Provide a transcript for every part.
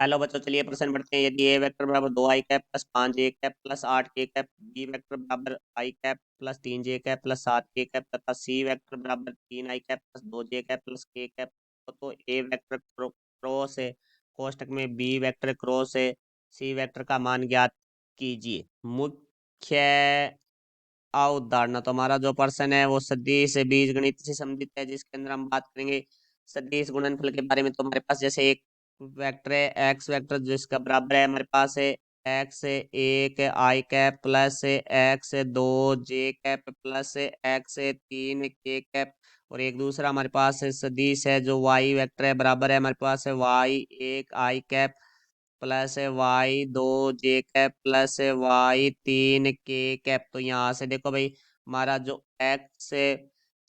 Hello बच्चों, चलिए प्रश्न पढ़ते हैं। यदि ए वेक्टर बराबर 2 i cap plus 5 j cap plus 8 k cap, B vector बराबर i cap plus 3 j cap plus 7 k cap तथा सी वेक्टर बराबर 3 i cap plus 2 j cap plus k cap, तो ए वेक्टर क्रॉस है कोष्टक में B vector cross है C vector का मान ज्ञात कीजिए। मुख्य अवधारणा, तो हमारा जो प्रश्न है वो सदिश बीजगणित से संबंधित है, जिसके अंदर हम बात करेंगे सदिश गुणनफल के बारे में। तो हमारे पास जैसे एक वेक्टर है एक्स वेक्टर, जिसका बराबर है हमारे पास है x1 i cap plus x2 j cap plus x3 k cap, और एक दूसरा हमारे पास है सदिश है जो y वेक्टर है, बराबर है हमारे पास है y1 i cap plus y2 j cap plus y3 k cap. तो यहाँ से देखो भाई, हमारा जो x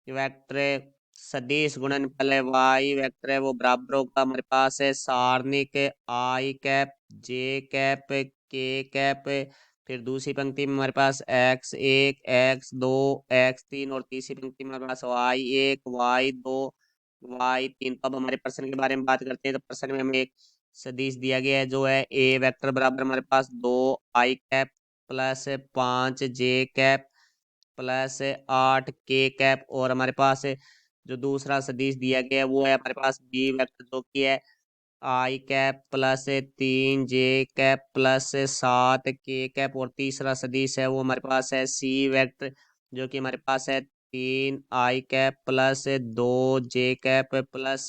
वेक्टर सदिश गुणनफल है y वेक्टर है वो बराबर होगा हमारे पास है सारणिक i cap j cap k cap. फिर दूसरी पंक्ति में हमारे पास x1 x2 x3, और तीसरी पंक्ति में हमारे पास y1 y2 y3। तो अब हमारे प्रश्न के बारे में बात करते हैं। तो प्रश्न में हमें एक सदिश दिया गया है जो है ए वेक्टर बराबर हमारे पास 2 i cap plus 5 j cap plus 8 k cap, और हमारे पास जो दूसरा सदिश दिया गया है वो है हमारे पास बी वेक्टर, जो कि है i cap plus 3 j cap plus 7 k cap, और तीसरा सदिश है वो हमारे पास है सी वेक्टर, जो कि हमारे पास है 3 i cap plus 2 j cap plus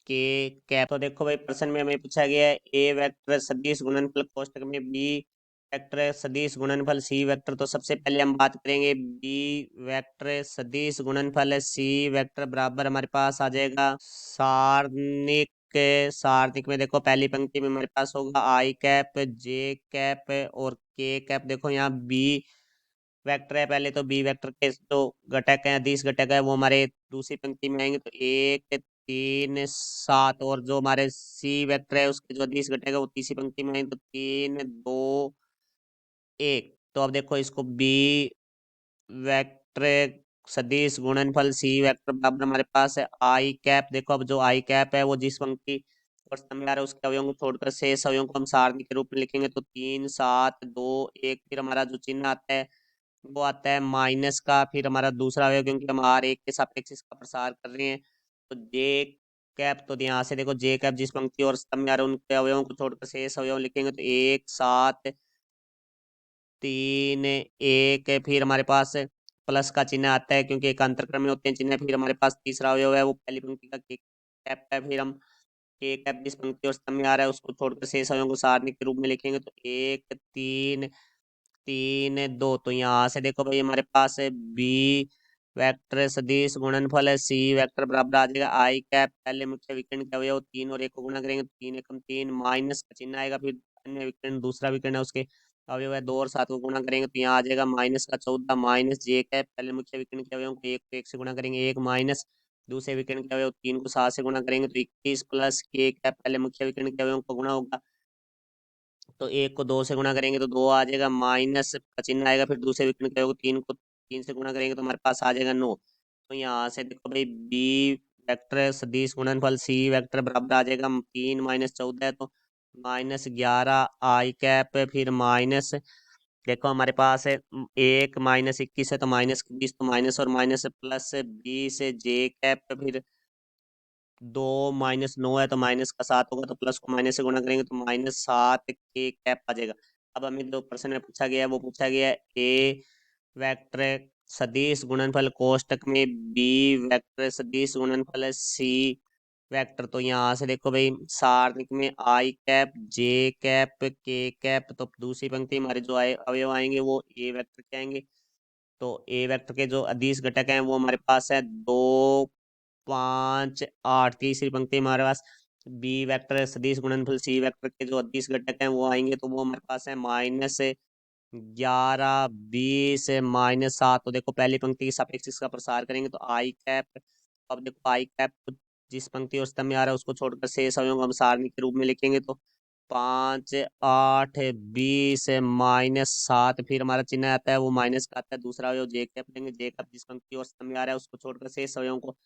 के कैप। तो देखो भाई, प्रश्न में हमें पूछा गया है ए वेक्टर सदिश गुणनफल कोष्टक में बी वेक्टर सदिश गुणनफल सी वेक्टर। तो सबसे पहले हम बात करेंगे बी वेक्टर सदिश गुणनफल सी वेक्टर, बराबर हमारे पास आ जाएगा सारणिक। सारणिक में देखो पहली पंक्ति में हमारे पास होगा i कैप j कैप और k कैप। देखो यहाँ बी वेक्टर है, पहले तो बी वेक्टर के जो घटक है अदिश घटक है वो हमारे दूसरी पंक्ति में आएंगे, तो 1 3 7, और जो हमारे सी वेक्टर है उसके जो अदिश घटक है वो तीसरी पंक्ति में आएंगे, तो 3 2 1। तो अब देखो इसको बी वेक्टर सदिश गुणनफल सी वेक्टर बराबर हमारे पास है i कैप। देखो अब जो i कैप है वो जिस पंक्ति और स्तंभ में आ रहा है उसके अवयवों को छोड़कर शेष अवयवों को हम सारणी के रूप में लिखेंगे, तो 3 7 2 1। फिर हमारा जो चिन्ह आता है वो आता है माइनस का, फिर हमारा दूसरा अवयव, क्योंकि हम r1 के सापेक्ष इसका प्रसार कर रहे हैं, तो j कैप। तो यहाँ से देखो j कैप जिस पंक्ति और स्तंभ में आ रहा है उनके अवयवों को छोड़कर शेष अवयव लिखेंगे, तो 1 7 3 1। फिर हमारे पास प्लस का चिन्ह आता है क्योंकि एक अंतरक्रम में होते हैं चिन्ह। फिर हमारे पास तीसरा अवयव है वो पहली पंक्ति का के कैप है, फिर हम के कैप जिस पंक्ति और स्तंभ में आ रहा है उसको छोड़कर शेष अवयवों को सारणी के रूप में लिखेंगे, तो 1 3 3 2। तो यहाँ से देखो भाई हमारे पास है बी वेक्टर सदिश गुणनफल है सी वेक्टर, बराबर आ जाएगा i कैप पहले मुख्य विकर्ण के अवयव 3 और 1 को गुणा करेंगे तो 3 एकम 3 माइनस का चिन्ह आएगा। फिर अन्य विकर्ण दूसरा विकर्ण है उसके अवयव है 2 और 7 को गुणा करेंगे तो यहाँ आ जाएगा -14 माइनस j कैप पहले मुख्य विकर्ण के अवयव को 1 से गुणा करेंगे 1 माइनस दूसरे विकर्ण के अवयव 3 को 7 से गुणा करेंगे तो 21 प्लस k कैप पहले मुख्य विकर्ण के अवयव को गुणा होगा, तो 1 को 2 से गुणा करेंगे तो 2 आ जाएगा, माइनस का चिन्ह आएगा। फिर दूसरे विकर्ण के अवयव 3 को 3 से गुणा करेंगे तो हमारे पास आ जाएगा 9। तो यहाँ से देखो भाई बी वेक्टर सदिश गुणनफल सी वेक्टर बराबर आ जाएगा 3 - 14 है, तो -11 i कैप। फिर माइनस देखो हमारे पास है 1 - 21 है तो -20, तो माइनस और माइनस प्लस 20 j कैप। फिर 2 - 9 है तो माइनस का 7 होगा, तो प्लस को माइनस से गुणा करेंगे तो -7 के कैप आ जाएगा। अब हमें जो प्रश्न में पूछा गया है वो पूछा गया है ए वेक्टर सदिश गुणनफल कोष्टक में बी वेक्टर सदिश गुणनफल है सी वेक्टर। तो यहाँ से देखो भाई सारणिक में i cap j cap k cap, तो दूसरी पंक्ति हमारे जो अवयव आएंगे वो ए वेक्टर के आएंगे। तो ए वेक्टर के जो अदिश घटक हैं वो हमारे पास है 2 5 8। तीसरी पंक्ति में हमारे पास बी वेक्टर सदिश गुणनफल सी वेक्टर के जो अदिश घटक हैं वो आएंगे, तो वो हमारे पास है -11 20 -7। तो देखो पहली पंक्ति के सापेक्ष इसका प्रसार करेंगे तो i कैप। अब देखो i कैप जिस पंक्ति और स्तंभ में आ रहा है उसको छोड़कर शेष अवयवों को हम सारणी के रूप में लिखेंगे, तो 5 8 20 -7। फिर हमारा चिन्ह आता है वो माइनस का आता है, दूसरा अवयव j कैप लेंगे, j कैप जिस पंक्ति और स्तंभ में आ रहा है उसको छोड़कर शेष अवयवों को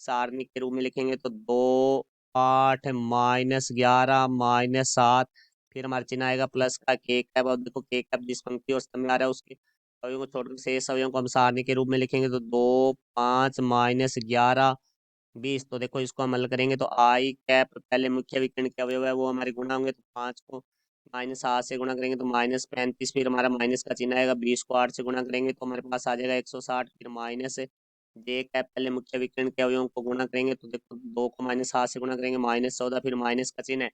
सारणी के रूप में लिखेंगे, तो 2 8 -11 -7, फिर हमारे चिन्ह आएगा प्लस का के कैप। अब देखो के कैप जिस पंक्ति और स्तंभ में आ रहा है उसके अवयवों को छोड़कर शेष अवयवों को हम सारणी के रूप में लिखेंगे, तो 2 5 -11 20। तो देखो इसको हम हल करेंगे तो आई कैप पहले मुख्य विकर्ण के अवयव है वो हमारे गुणा होंगे, तो 5 को -8 से गुणा करेंगे तो -35, फिर हमारा माइनस का चिन्ह आएगा, 20 को 8 से गुणा करेंगे तो हमारे पास आ जाएगा 160, फिर माइनस जे कैप पहले मुख्य विकर्ण के अवयवों को गुणा करेंगे तो देखो 2 को -7 से गुणा करेंगे -14, फिर माइनस का चिन्ह है,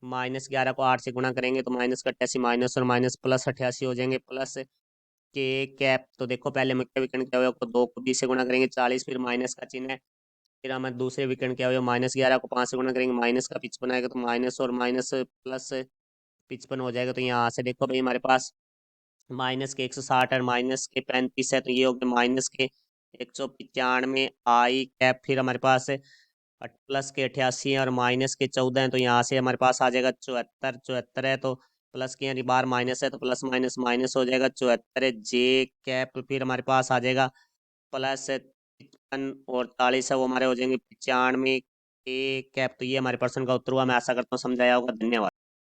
-11 को 8 से गुणा करेंगे तो -88, माइनस और माइनस प्लस 88 हो जाएंगे, प्लस के कैप। तो देखो पहले मुख्य विकर्ण के अवयव को 2 को 20 से गुणा करेंगे 40, फिर माइनस का चिन्ह है, फिर हमें दूसरे विकर्ण के अवयव -11 को 5 से गुणा करेंगे, माइनस का 55 आएगा, तो माइनस और माइनस प्लस 55 हो जाएगा। तो यहाँ से देखो भाई हमारे पास माइनस के 160 और माइनस के 35 है, तो ये हो गया माइनस के 195 आई कैप, फिर हमारे पास प्लस के 88 और माइनस के 14 है, तो यहाँ से हमारे पास आ जाएगा 74, 74 है तो प्लस के यहाँ बार माइनस है तो प्लस माइनस माइनस हो जाएगा, 74 है जे कैप, फिर हमारे पास आ जाएगा प्लस 55 और 40 है वो हमारे हो जाएंगे 95 के कैप। तो ये हमारे प्रश्न का उत्तर हुआ, मैं आशा करता हूँ समझाया होगा। धन्यवाद।